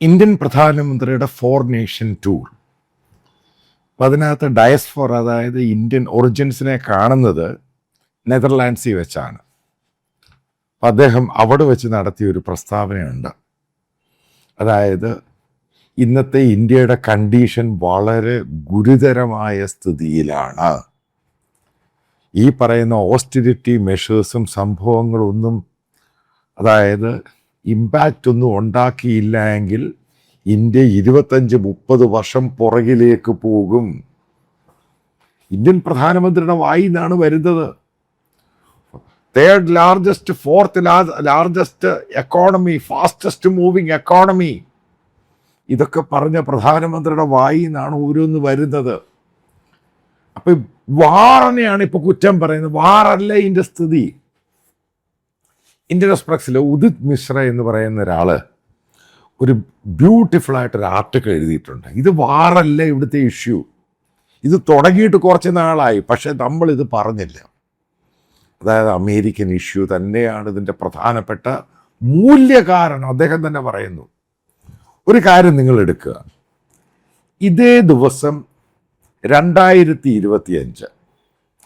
Indian പ്രധാനമന്ത്രിയുടെ 4 nation tour. അപ്പം അതിനകത്ത് ഡയസ്ഫോർ, അതായത് ഇന്ത്യൻ ഒറിജിൻസിനെ കാണുന്നത് നെതർലാൻഡ്സിൽ വെച്ചാണ്. അപ്പം അദ്ദേഹം അവിടെ വെച്ച് നടത്തിയൊരു പ്രസ്താവനയുണ്ട്. അതായത് ഇന്നത്തെ ഇന്ത്യയുടെ കണ്ടീഷൻ വളരെ ഗുരുതരമായ സ്ഥിതിയിലാണ്. ഈ പറയുന്ന ഓസ്റ്റെറിറ്റി മെഷേഴ്സും സംഭവങ്ങളൊന്നും, അതായത് ഇമ്പാക്റ്റ് ഒന്നും ഉണ്ടാക്കിയില്ല എങ്കിൽ ഇന്ത്യ 25-30 വർഷം പുറകിലേക്ക് പോകും. ഇന്ത്യൻ പ്രധാനമന്ത്രിയുടെ വായിൽ നിന്നാണ് വരുന്നത്. Third largest, fourth largest economy, fastest moving economy, ഇതൊക്കെ പറഞ്ഞ പ്രധാനമന്ത്രിയുടെ വായിൽ നിന്നാണ് ഓരോന്ന് വരുന്നത്. അപ്പൊ വാറിനെയാണ് ഇപ്പൊ കുറ്റം പറയുന്നത്. വാറല്ല ഇതിന്റെ സ്ഥിതി. ഇന്ത്യൻ എക്സ്പ്രസ്സിൽ ഉദിത് മിശ്ര എന്ന് പറയുന്ന ഒരാള് ഒരു ബ്യൂട്ടിഫുൾ ആയിട്ടൊരു ആർട്ടിക്കിൾ എഴുതിയിട്ടുണ്ട്. ഇത് വാറല്ല ഇവിടുത്തെ ഇഷ്യൂ. ഇത് തുടങ്ങിയിട്ട് കുറച്ച് നാളായി, പക്ഷെ നമ്മളിത് പറഞ്ഞില്ല. അതായത് അമേരിക്കൻ ഇഷ്യൂ തന്നെയാണ് ഇതിൻ്റെ പ്രധാനപ്പെട്ട മൂല്യകാരണം. അദ്ദേഹം തന്നെ പറയുന്നു. ഒരു കാര്യം നിങ്ങൾ എടുക്കുക. ഇതേ ദിവസം 2025,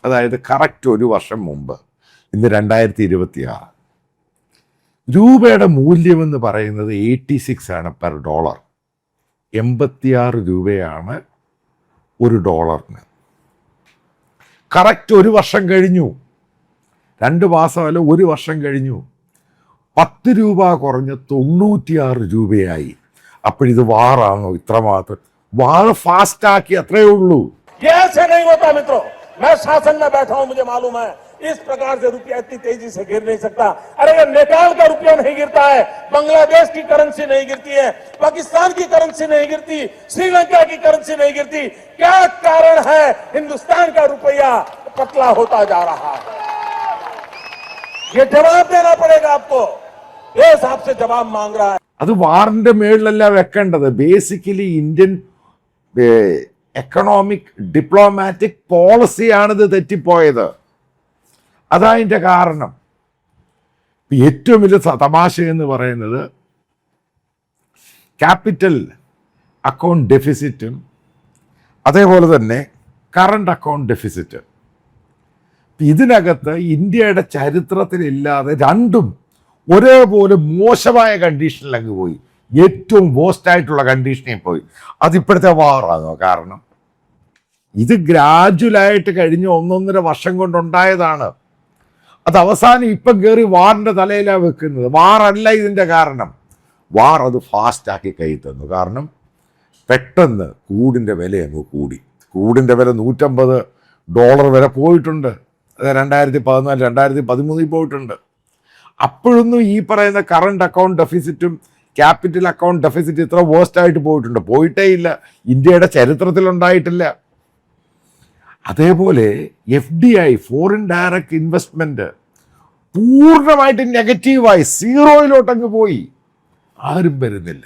അതായത് കറക്റ്റ് ഒരു വർഷം മുമ്പ്, ഇന്ന് 2026, രൂപയുടെ മൂല്യമെന്ന് പറയുന്നത് 86 ആണ് പെർ ഡോളർ. 86 രൂപയാണ് ഒരു ഡോളറിന്. കറക്റ്റ് ഒരു വർഷം കഴിഞ്ഞു. 2 മാസമല്ല, ഒരു വർഷം കഴിഞ്ഞു. 10 രൂപ കുറഞ്ഞ് 96 രൂപയായി. അപ്പോഴിത് വാറാണോ? ഇത്രമാത്രം വാർ ഫാസ്റ്റാക്കി, അത്രയേ ഉള്ളൂ. मैं शासन में बैठा हूं, मुझे मालूम है इस प्रकार से रुपया इतनी तेजी से गिर नहीं सकता। अरे अगर नेपाल का रुपया नहीं गिरता है, बांग्लादेश की करेंसी नहीं गिरती है, पाकिस्तान की करेंसी नहीं गिरती, श्रीलंका की करेंसी नहीं गिरती, क्या कारण है हिंदुस्तान का रुपया पतला होता जा रहा है? ये जवाब देना पड़ेगा आपको। देश आपसे जवाब मांग रहा है. അത് വാറിന്റെ മേളിലല്ല വെക്കേണ്ടത്. ബേസിക്കലി ഇന്ത്യൻ എക്കണോമിക് ഡിപ്ലോമാറ്റിക് പോളിസിയാണിത് തെറ്റിപ്പോയത്. അതതിൻ്റെ കാരണം. ഏറ്റവും വലിയ തമാശ എന്ന് പറയുന്നത് ക്യാപിറ്റൽ അക്കൗണ്ട് ഡെഫിസിറ്റും അതേപോലെ തന്നെ കറണ്ട് അക്കൗണ്ട് ഡെഫിസിറ്റ്. ഇതിനകത്ത് ഇന്ത്യയുടെ ചരിത്രത്തിലില്ലാതെ രണ്ടും ഒരേപോലെ മോശമായ കണ്ടീഷനിൽ അങ്ങ് പോയി. ഏറ്റവും വേസ്റ്റ് ആയിട്ടുള്ള കണ്ടീഷനിൽ പോയി. അതിപ്പോഴത്തെ വാറാണോ കാരണം? ഇത് ഗ്രാജുവലായിട്ട് കഴിഞ്ഞ 1.5 വർഷം കൊണ്ടുണ്ടായതാണ്. അത് അവസാനം ഇപ്പം കയറി വാറിൻ്റെ തലയിലാണ് വെക്കുന്നത്. വാറല്ല ഇതിൻ്റെ കാരണം. വാർ അത് ഫാസ്റ്റാക്കി കൈ തന്നു. കാരണം പെട്ടെന്ന് ക്രൂഡിൻ്റെ വില അങ്ങ് കൂടി. ക്രൂഡിൻ്റെ വില $150 വരെ പോയിട്ടുണ്ട്. അത് 2014, 2013 പോയിട്ടുണ്ട്. അപ്പോഴൊന്നും ഈ പറയുന്ന കറണ്ട് അക്കൗണ്ട് ഡെഫിസിറ്റും ക്യാപിറ്റൽ അക്കൗണ്ട് ഡെഫിസിറ്റ് ഇത്ര വേസ്റ്റ് ആയിട്ട് പോയിട്ടേ ഇല്ല. ഇന്ത്യയുടെ ചരിത്രത്തിലുണ്ടായിട്ടില്ല. അതേപോലെ FDI, ഫോറിൻ ഡയറക്റ്റ് ഇൻവെസ്റ്റ്മെന്റ്, പൂർണ്ണമായിട്ട് നെഗറ്റീവായി, സീറോയിലോട്ടങ്ങ് പോയി. ആരും വരുന്നില്ല,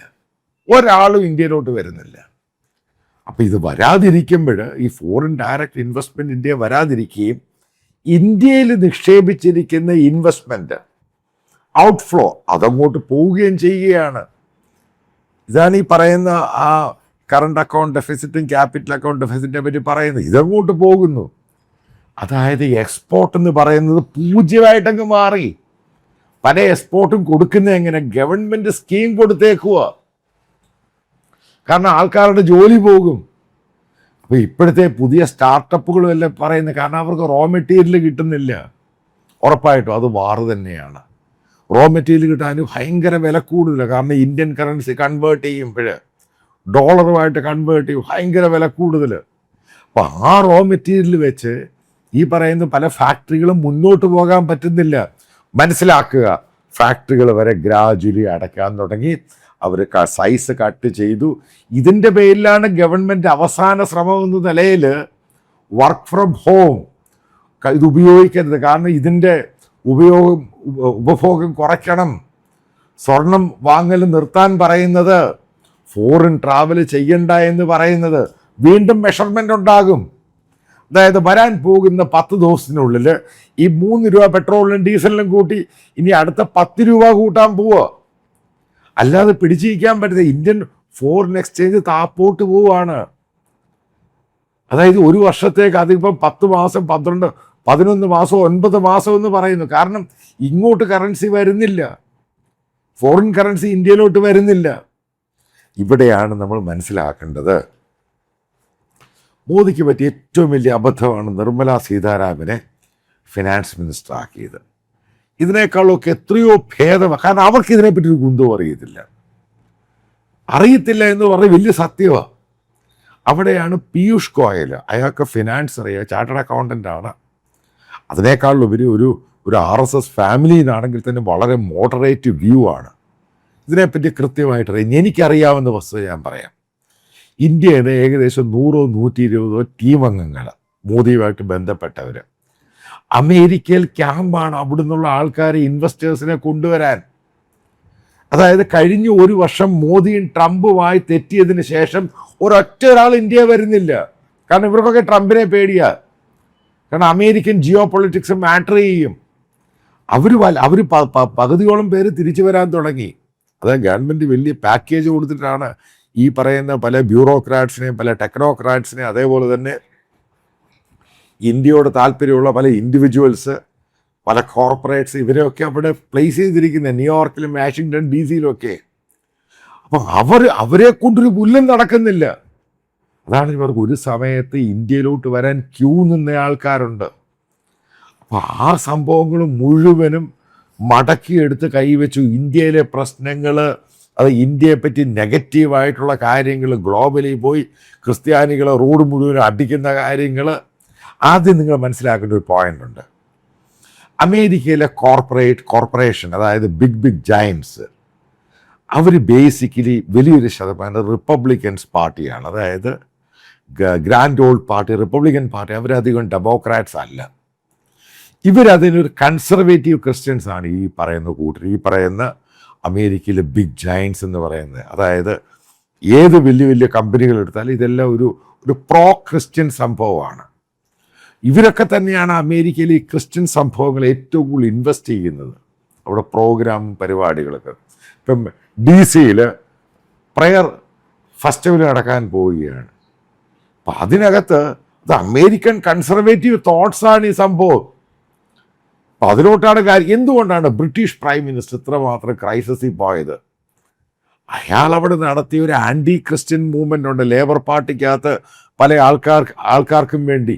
ഒരാളും ഇന്ത്യയിലോട്ട് വരുന്നില്ല. അപ്പം ഇത് വരാതിരിക്കുമ്പോൾ, ഈ ഫോറിൻ ഡയറക്റ്റ് ഇൻവെസ്റ്റ്മെന്റ് ഇന്ത്യ വരാതിരിക്കുകയും ഇന്ത്യയിൽ നിക്ഷേപിച്ചിരിക്കുന്ന ഇൻവെസ്റ്റ്മെന്റ് ഔട്ട്ഫ്ലോ അതങ്ങോട്ട് പോവുകയും ചെയ്യുകയാണ്. ഇതാണ് ഈ പറയുന്ന ആ കറണ്ട് അക്കൗണ്ട് ഡെഫിസിറ്റും ക്യാപിറ്റൽ അക്കൗണ്ട് ഡെഫിസിറ്റിനെ പറ്റി പറയുന്നത്. ഇതങ്ങോട്ട് പോകുന്നു. അതായത് എക്സ്പോർട്ട് എന്ന് പറയുന്നത് 0 മാറി. പല എക്സ്പോർട്ടും കൊടുക്കുന്നത് എങ്ങനെ? ഗവൺമെന്റ് സ്കീം കൊടുത്തേക്കുക. കാരണം ആൾക്കാരുടെ ജോലി പോകും. അപ്പോൾ ഇപ്പോഴത്തെ പുതിയ സ്റ്റാർട്ടപ്പുകളും എല്ലാം പറയുന്നത് കാരണം അവർക്ക് റോ മെറ്റീരിയൽ കിട്ടുന്നില്ല. ഉറപ്പായിട്ടും അത് വാറ് തന്നെയാണ്. റോ മെറ്റീരിയൽ കിട്ടാൻ ഭയങ്കര വില കൂടുതലാണ്. കാരണം ഇന്ത്യൻ കറൻസി കൺവേർട്ട് ചെയ്യുമ്പോൾ, ഡോളറുമായിട്ട് കൺവേർട്ട് ചെയ്യും, ഭയങ്കര വില കൂടുതൽ. അപ്പോൾ ആ റോ മെറ്റീരിയൽ വെച്ച് ഈ പറയുന്ന പല ഫാക്ടറികളും മുന്നോട്ട് പോകാൻ പറ്റുന്നില്ല. മനസ്സിലാക്കുക, ഫാക്ടറികൾ വരെ ഗ്രാജുവലി അടയ്ക്കാൻ തുടങ്ങി. അവർ സൈസ് കട്ട് ചെയ്തു. ഇതിൻ്റെ പേരിലാണ് ഗവൺമെൻറ് അവസാന ശ്രമം എന്ന നിലയിൽ വർക്ക് ഫ്രം ഹോം ഇത് ഉപയോഗിക്കരുത്. കാരണം ഇതിൻ്റെ ഉപഭോഗം കുറയ്ക്കണം, സ്വർണം വാങ്ങൽ നിർത്താൻ പറയുന്നത്, ഫോറിൻ ട്രാവൽ ചെയ്യണ്ട എന്ന് പറയുന്നത്. വീണ്ടും മെഷർമെൻ്റ് ഉണ്ടാകും. അതായത് വരാൻ പോകുന്ന 10 ദിവസത്തിനുള്ളിൽ ഈ 3 രൂപ പെട്രോളിനും ഡീസലിനും കൂട്ടി ഇനി അടുത്ത 10 രൂപ കൂട്ടാൻ പോവുക. അല്ലാതെ പിടിച്ചിരിക്കാൻ പറ്റില്ല. ഇന്ത്യൻ ഫോറിൻ എക്സ്ചേഞ്ച് താപ്പോട്ട് പോവുകയാണ്. അതായത് ഒരു വർഷത്തേക്ക് അതിപ്പം 10 മാസം 12 11 മാസം 9 മാസം എന്ന് പറയുന്നു. കാരണം ഇങ്ങോട്ട് കറൻസി വരുന്നില്ല, ഫോറിൻ കറൻസി ഇന്ത്യയിലോട്ട് വരുന്നില്ല. ഇവിടെയാണ് നമ്മൾ മനസ്സിലാക്കേണ്ടത്. മോദിക്ക് പറ്റിയ ഏറ്റവും വലിയ അബദ്ധമാണ് നിർമ്മല സീതാരാമനെ ഫിനാൻസ് മിനിസ്റ്റർ ആക്കിയത്. ഇതിനേക്കാളൊക്കെ എത്രയോ ഭേദമാണ്. കാരണം അവർക്ക് ഇതിനെപ്പറ്റി ഒരു കുന്തവും അറിയത്തില്ല എന്ന് പറഞ്ഞ് വലിയ സത്യമാണ്. അവിടെയാണ് പീയൂഷ് ഗോയൽ, അയാൾക്ക് ഫിനാൻസ് അറിയാം, ചാർട്ടേഡ് അക്കൗണ്ടൻ്റ് ആണ്. അതിനേക്കാളുപരി ഒരു RSS ഫാമിലിയിൽ നിന്നാണെങ്കിൽ തന്നെ വളരെ മോഡറേറ്റ് വ്യൂ ആണ്. ഇതിനെപ്പറ്റി കൃത്യമായിട്ട് അറിയാം. എനിക്കറിയാവുന്ന വസ്തുത ഞാൻ പറയാം. ഇന്ത്യയുടെ ഏകദേശം 100-120 ടീം അംഗങ്ങൾ മോദിയുമായിട്ട് ബന്ധപ്പെട്ടവർ അമേരിക്കയിൽ ക്യാമ്പാണ്. അവിടെ നിന്നുള്ള ആൾക്കാരെ, ഇൻവെസ്റ്റേഴ്സിനെ കൊണ്ടുവരാൻ. അതായത് കഴിഞ്ഞ ഒരു വർഷം മോദിയും ട്രംപുമായി തെറ്റിയതിന് ശേഷം ഒരൊറ്റ ഒരാൾ ഇന്ത്യ വരുന്നില്ല. കാരണം ഇവർക്കൊക്കെ ട്രംപിനെ പേടിയാ. കാരണം അമേരിക്കൻ ജിയോ പൊളിറ്റിക്സ് മാറ്റർ ചെയ്യും. അവർ പകുതിയോളം പേര് തിരിച്ചു വരാൻ തുടങ്ങി. അതായത് ഗവൺമെൻറ് വലിയ പാക്കേജ് കൊടുത്തിട്ടാണ് ഈ പറയുന്ന പല ബ്യൂറോക്രാറ്റ്സിനെയും പല ടെക്നോക്രാറ്റ്സിനെയും അതേപോലെ തന്നെ ഇന്ത്യയോട് താല്പര്യമുള്ള പല ഇൻഡിവിജ്വൽസ്, പല കോർപ്പറേറ്റ്സ്, ഇവരെയൊക്കെ അവിടെ പ്ലേസ് ചെയ്തിരിക്കുന്നത് ന്യൂയോർക്കിലും വാഷിങ്ടൺ DC-യിലും ഒക്കെ. അപ്പം അവരെ കൊണ്ടൊരു പുല്ലും നടക്കുന്നില്ല. അതാണ് ഇവർക്ക് ഒരു സമയത്ത് ഇന്ത്യയിലോട്ട് വരാൻ ക്യൂ നിന്ന ആൾക്കാരുണ്ട്. അപ്പോൾ ആ സംഭവങ്ങൾ മുഴുവനും മടക്കിയെടുത്ത് കൈവച്ചു. ഇന്ത്യയിലെ പ്രശ്നങ്ങൾ, അത് ഇന്ത്യയെപ്പറ്റി നെഗറ്റീവായിട്ടുള്ള കാര്യങ്ങൾ, ഗ്ലോബലി പോയി ക്രിസ്ത്യാനികളെ റോഡ് മുഴുവൻ അടിക്കുന്ന കാര്യങ്ങൾ. ആദ്യം നിങ്ങൾ മനസ്സിലാക്കേണ്ട ഒരു പോയിന്റ് ഉണ്ട്. അമേരിക്കയിലെ കോർപ്പറേഷൻ, അതായത് ബിഗ് ജയൻസ്, അവർ ബേസിക്കലി വലിയൊരു ശതമാനം റിപ്പബ്ലിക്കൻസ് പാർട്ടിയാണ്. അതായത് grand old party, Republican party. അവരധികം ഡെമോക്രാറ്റ്സ് അല്ല. ഇവരതിനൊരു കൺസർവേറ്റീവ് ക്രിസ്ത്യൻസ് ആണ് ഈ പറയുന്ന കൂട്ടർ, ഈ പറയുന്ന അമേരിക്കയിലെ ബിഗ് ജയൻസ് എന്ന് പറയുന്നത്. അതായത് ഏത് വലിയ കമ്പനികൾ എടുത്താലും ഇതെല്ലാം ഒരു പ്രോ ക്രിസ്ത്യൻ സംഭവമാണ്. ഇവരൊക്കെ തന്നെയാണ് അമേരിക്കയിൽ ഈ ക്രിസ്ത്യൻ സംഭവങ്ങൾ ഏറ്റവും കൂടുതൽ ഇൻവെസ്റ്റ് ചെയ്യുന്നത്. അവിടെ പ്രോഗ്രാം പരിപാടികളൊക്കെ. ഇപ്പം DC-യിൽ പ്രയർ ഫെസ്റ്റിവൽ നടക്കാൻ പോവുകയാണ്. അപ്പം അതിനകത്ത് ഇത് അമേരിക്കൻ കൺസർവേറ്റീവ് തോട്ട്സാണ് ഈ സംഭവം. അപ്പം അതിലോട്ടാണ് കാര്യം. എന്തുകൊണ്ടാണ് ബ്രിട്ടീഷ് പ്രൈം മിനിസ്റ്റർ ഇത്രമാത്രം ക്രൈസിസിൽ പോയത്? അയാൾ അവിടെ നടത്തിയ ഒരു ആൻറ്റി ക്രിസ്ത്യൻ മൂവ്മെൻ്റ് ഉണ്ട് ലേബർ പാർട്ടിക്കകത്ത് പല ആൾക്കാർക്കും വേണ്ടി.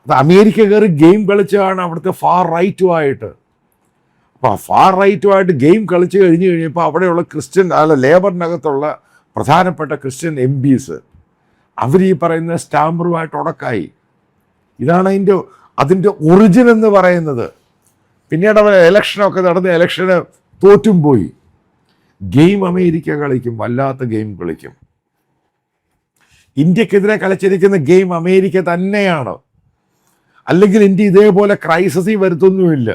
അത് അമേരിക്ക കയറി ഗെയിം കളിച്ചാണ് അവിടുത്തെ ഫാർ റൈറ്റുമായിട്ട്. അപ്പോൾ ഫാർ റൈറ്റുമായിട്ട് ഗെയിം കളിച്ച് കഴിഞ്ഞപ്പോൾ അവിടെയുള്ള ലേബറിനകത്തുള്ള പ്രധാനപ്പെട്ട ക്രിസ്ത്യൻ MPs അവർ ഈ പറയുന്ന സ്റ്റാമ്പറുമായിട്ട് ഉടക്കായി. ഇതാണ് അതിൻ്റെ ഒറിജിൻ എന്ന് പറയുന്നത്. പിന്നീട് അവർ ഇലക്ഷനൊക്കെ നടന്ന് ഇലക്ഷന് തോറ്റും പോയി. ഗെയിം അമേരിക്ക കളിക്കും, വല്ലാത്ത ഗെയിം കളിക്കും. ഇന്ത്യക്കെതിരെ കളിച്ചിരിക്കുന്ന ഗെയിം അമേരിക്ക തന്നെയാണ്. അല്ലെങ്കിൽ ഇന്ത്യ ഇതേപോലെ ക്രൈസിസിൽ വരുത്തൊന്നുമില്ല.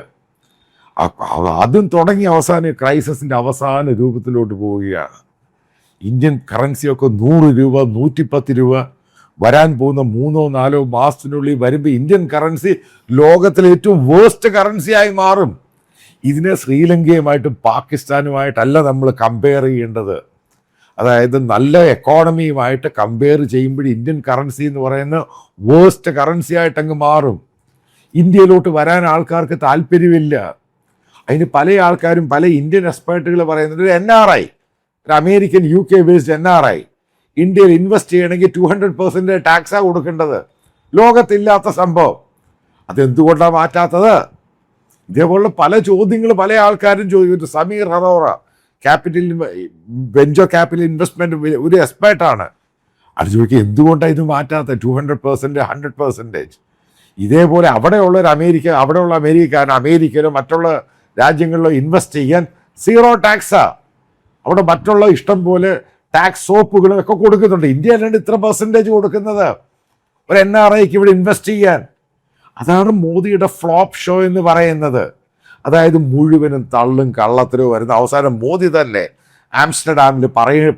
ആദ്യം തുടങ്ങി അവസാനം ക്രൈസിസിൻ്റെ അവസാന രൂപത്തിലോട്ട് പോവുകയാണ്. ഇന്ത്യൻ കറൻസിയൊക്കെ 100 രൂപ 110 രൂപ വരാൻ പോകുന്ന 3-4 മാസത്തിനുള്ളിൽ വരുമ്പോൾ ഇന്ത്യൻ കറൻസി ലോകത്തിലെ ഏറ്റവും വേസ്റ്റ് കറൻസിയായി മാറും. ഇതിനെ ശ്രീലങ്കയുമായിട്ടും പാകിസ്ഥാനുമായിട്ടല്ല നമ്മൾ കമ്പയർ ചെയ്യേണ്ടത്. അതായത് നല്ല എക്കോണമിയുമായിട്ട് കമ്പയർ ചെയ്യുമ്പോൾ ഇന്ത്യൻ കറൻസി എന്ന് പറയുന്ന വേസ്റ്റ് കറൻസി ആയിട്ടങ്ങ് മാറും. ഇന്ത്യയിലോട്ട് വരാൻ ആൾക്കാർക്ക് താല്പര്യമില്ല. അതിന് പല ആൾക്കാരും, പല ഇന്ത്യൻ എക്സ്പേർട്ടുകൾ പറയുന്നത് ഒരു NRI, ഒരു അമേരിക്കൻ UK ബേസ്ഡ് NRI ഇന്ത്യയിൽ ഇൻവെസ്റ്റ് ചെയ്യണമെങ്കിൽ 200% ടാക്സാണ് കൊടുക്കേണ്ടത്. ലോകത്തില്ലാത്ത സംഭവം. അതെന്തുകൊണ്ടാണ് മാറ്റാത്തത്? ഇതേപോലുള്ള പല ചോദ്യങ്ങൾ പല ആൾക്കാരും ചോദിക്കും. Sameer Arora venture capital investment ഒരു എക്സ്പേർട്ടാണ്. അത് ചോദിക്കുക എന്തുകൊണ്ടാണ് ഇത് മാറ്റാത്തത്? 200% 100%. ഇതേപോലെ അവിടെയുള്ള അമേരിക്കക്കാരൻ അമേരിക്കയിലോ മറ്റുള്ള രാജ്യങ്ങളിലോ ഇൻവെസ്റ്റ് ചെയ്യാൻ 0 ടാക്സാ. അവിടെ മറ്റുള്ള ഇഷ്ടം പോലെ ടാക്സ് സോപ്പുകളും ഒക്കെ കൊടുക്കുന്നുണ്ട്. ഇന്ത്യയിലാണ് ഇത്ര % കൊടുക്കുന്നത് ഒരു NRIക്ക് ഇവിടെ ഇൻവെസ്റ്റ് ചെയ്യാൻ. അതാണ് മോദിയുടെ ഫ്ലോപ്പ് ഷോ എന്ന് പറയുന്നത്. അതായത് മുഴുവനും തള്ളും കള്ളത്തിലും വരുന്ന അവസാനം മോദി തന്നെ ആംസ്റ്റർഡാമിൽ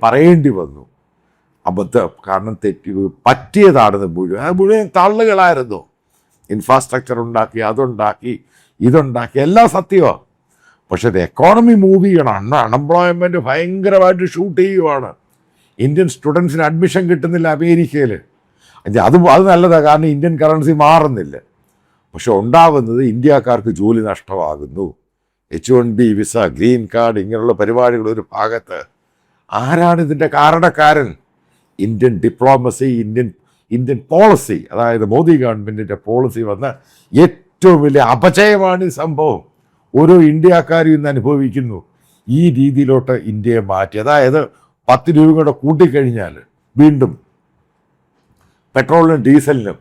പറയേണ്ടി വന്നു അബദ്ധം. കാരണം പറ്റിയതാണെന്ന് മുഴുവൻ തള്ളുകളായിരുന്നു. ഇൻഫ്രാസ്ട്രക്ചർ ഉണ്ടാക്കി, അതുണ്ടാക്കി, ഇതുണ്ടാക്കി, എല്ലാം സത്യമാണ്. പക്ഷെ ഇത് എക്കോണമി മൂവ് ചെയ്യണം. അൺഎംപ്ലോയ്മെൻറ്റ് ഭയങ്കരമായിട്ട് ഷൂട്ട് ചെയ്യുവാണ്. ഇന്ത്യൻ സ്റ്റുഡൻസിന് അഡ്മിഷൻ കിട്ടുന്നില്ല അമേരിക്കയിൽ. അത് നല്ലതാണ്, കാരണം ഇന്ത്യൻ കറൻസി മാറുന്നില്ല. പക്ഷെ ഉണ്ടാവുന്നത് ഇന്ത്യക്കാർക്ക് ജോലി നഷ്ടമാകുന്നു. H1B വിസ, ഗ്രീൻ കാർഡ്, ഇങ്ങനെയുള്ള പരിപാടികൾ ഒരു ഭാഗത്ത്. ആരാണ് ഇതിൻ്റെ കാരണക്കാരൻ? ഇന്ത്യൻ ഡിപ്ലോമസി, ഇന്ത്യൻ പോളിസി, അതായത് മോദി ഗവൺമെൻറ്റിൻ്റെ പോളിസി വന്ന ഏറ്റവും വലിയ അപജയമാണ് ഈ സംഭവം. ഓരോ ഇന്ത്യക്കാരും ഇന്ന് അനുഭവിക്കുന്നു. ഈ രീതിയിലോട്ട് ഇന്ത്യയെ മാറ്റി, അതായത് 10 രൂപ കൂടെ കൂട്ടിക്കഴിഞ്ഞാൽ വീണ്ടും പെട്രോളിനും ഡീസലിനും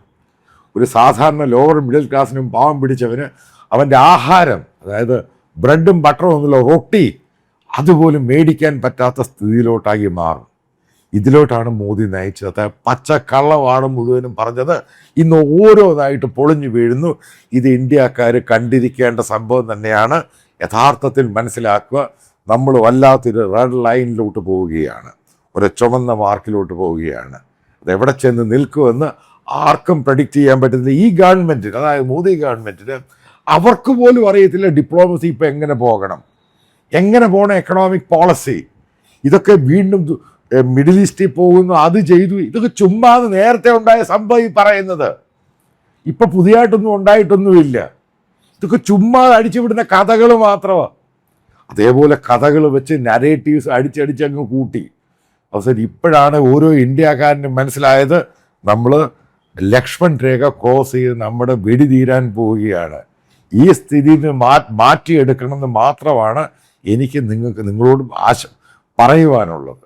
ഒരു സാധാരണ ലോവർ മിഡിൽ ക്ലാസ്സിനും പാവം പിടിച്ചവന് അവൻ്റെ ആഹാരം, അതായത് ബ്രെഡും ബട്ടറും ഒന്നുമില്ല, റൊട്ടി അതുപോലും മേടിക്കാൻ പറ്റാത്ത സ്ഥിതിയിലോട്ടാക്കി മാറും. ഇതിലോട്ടാണ് മോദി നയിച്ചത്. പച്ചക്കള്ളമാണ് മുഴുവനും പറഞ്ഞത്. ഇന്ന് ഓരോന്നായിട്ട് പൊളിഞ്ഞു വീഴുന്നു. ഇത് ഇന്ത്യക്കാർ കണ്ടിരിക്കേണ്ട സംഭവം തന്നെയാണ്. യഥാർത്ഥത്തിൽ മനസ്സിലാക്കുക, നമ്മൾ വല്ലാത്തൊരു റെഡ് ലൈനിലോട്ട് പോവുകയാണ്, ഒരു ചുവന്ന മാർക്കിലോട്ട് പോവുകയാണ്. അതെവിടെ ചെന്ന് നിൽക്കുമെന്ന് ആർക്കും പ്രഡിക്റ്റ് ചെയ്യാൻ പറ്റുന്നില്ല. ഈ ഗവൺമെൻറ്റിന്, അതായത് മോദി ഗവൺമെൻറ്റിന് അവർക്ക് പോലും അറിയത്തില്ല ഡിപ്ലോമസി ഇപ്പോൾ എങ്ങനെ പോകണം, എങ്ങനെ പോകണം, എക്കണോമിക് പോളിസി. ഇതൊക്കെ വീണ്ടും മിഡിൽ ഈസ്റ്റിൽ പോകുന്നു, അത് ചെയ്തു. ഇതൊക്കെ ചുമ്മാതെ നേരത്തെ ഉണ്ടായ സംഭവം ഈ പറയുന്നത്. ഇപ്പം പുതിയതായിട്ടൊന്നും ഉണ്ടായിട്ടൊന്നുമില്ല. ഇതൊക്കെ ചുമ്മാതെ അടിച്ചുവിടുന്ന കഥകൾ മാത്രമാണ്. അതേപോലെ കഥകൾ വെച്ച് നരേറ്റീവ്സ് അടിച്ചങ്ങ് കൂട്ടി. അവസാനം ഇപ്പോഴാണ് ഓരോ ഇന്ത്യക്കാരനും മനസ്സിലായത്, നമ്മൾ ലക്ഷ്മൺ രേഖ ക്രോസ് ചെയ്ത് നമ്മുടെ വെടി തീരാൻ പോവുകയാണ്. ഈ സ്ഥിതിയിൽ നിന്ന് മാറ്റിയെടുക്കണമെന്ന് മാത്രമാണ് എനിക്ക് നിങ്ങളോട് പറയുവാനുള്ളത്.